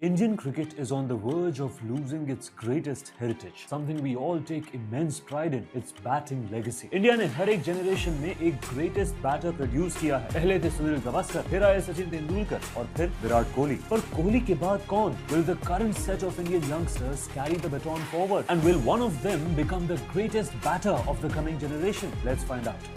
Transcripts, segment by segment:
Indian cricket is on the verge of losing its greatest heritage, something we all take immense pride in, its batting legacy. India ने हर एक generation में एक greatest batter produce किया है। पहले थे सुनील गावस्कर, फिर आए सचिन तेंदुलकर और फिर विराट कोहली। पर कोहली के बाद कौन? Will the current set of Indian youngsters carry the baton forward? And will one of them become the greatest batter of the coming generation? Let's find out.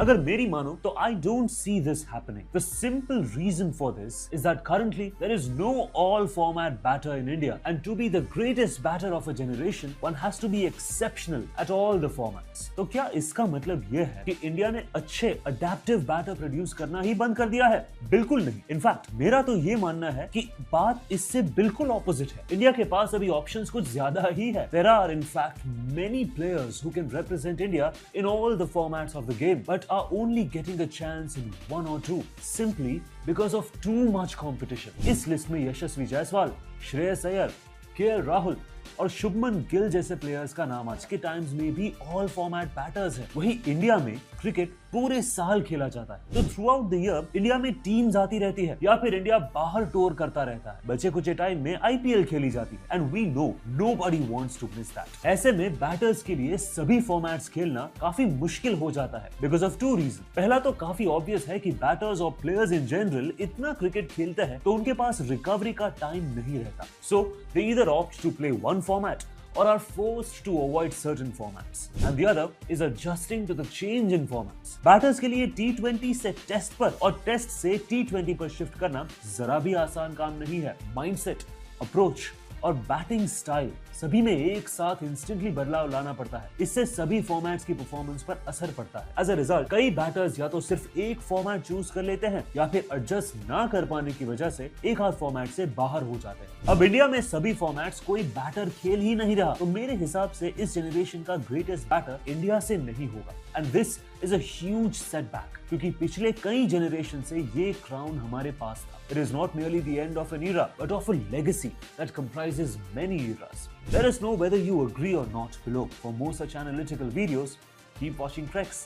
अगर मेरी मानो तो I don't see this happening. The simple reason for this is that currently there is no all-format batter in India, and to be the greatest batter of a generation, one has to be exceptional at all the formats. तो क्या इसका मतलब ये है कि India ने अच्छे adaptive batter produce करना ही बंद कर दिया है? बिल्कुल नहीं. In fact, मेरा तो ये मानना है कि बात इससे बिल्कुल ऑपोजिट है. इंडिया के पास अभी ऑप्शंस कुछ ज्यादा ही है. There are in fact many players who can represent India in all the formats of the game, but are only getting a chance in one or two simply because of too much competition. इस list में यशस्वी Jaiswal, Shreyas Iyer, KL Rahul और शुभमन गिल जैसे players का नाम आज के times में भी ऑल फॉर्मेट बैटर्स है। वहीं इंडिया में क्रिकेट पूरे साल खेला जाता है, तो through out the year India में टीम्स आती रहती है या फिर इंडिया बाहर टूर करता रहता है। बचे कुछ टाइम में आईपीएल खेली जाती है and we know nobody wants to miss that. ऐसे में बैटर्स के लिए सभी फॉर्मेट्स खेलना काफी मुश्किल हो जाता है बिकॉज ऑफ टू रीजन। पहला तो काफी ऑब्वियस है कि बैटर्स और प्लेयर्स इन जनरल इतना क्रिकेट खेलते हैं तो उनके पास रिकवरी का टाइम नहीं रहता, so they either opt to play one format or are forced to avoid certain formats. And the other is adjusting to the change in formats. Batters के लिए T20 से टेस्ट पर और टेस्ट से T20 पर shift करना जरा भी आसान काम नहीं है। माइंडसेट, अप्रोच और बैटिंग स्टाइल सभी में एक साथ इंस्टेंटली बदलाव लाना पड़ता है। इससे सभी फॉर्मेट्स की परफॉर्मेंस पर असर पड़ता है। एज अ रिजल्ट कई बैटर्स या तो सिर्फ एक फॉर्मेट चूज कर लेते हैं या फिर एडजस्ट ना कर पाने की वजह से एक आध फॉर्मेट से बाहर हो जाते हैं। अब इंडिया में सभी फॉर्मेट्स कोई बैटर खेल ही नहीं रहा, तो मेरे हिसाब से इस जनरेशन का ग्रेटेस्ट बैटर इंडिया से नहीं होगा and this is a huge setback, क्योंकि पिछले कई जनरेशन से ये क्राउन हमारे पास था। It is not merely the end of an era, but of a legacy that comprises many eras. Let us know whether you agree or not below. For more such analytical videos, keep watching Trex.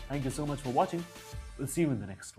Thank you so much for watching. We'll see you in the next one.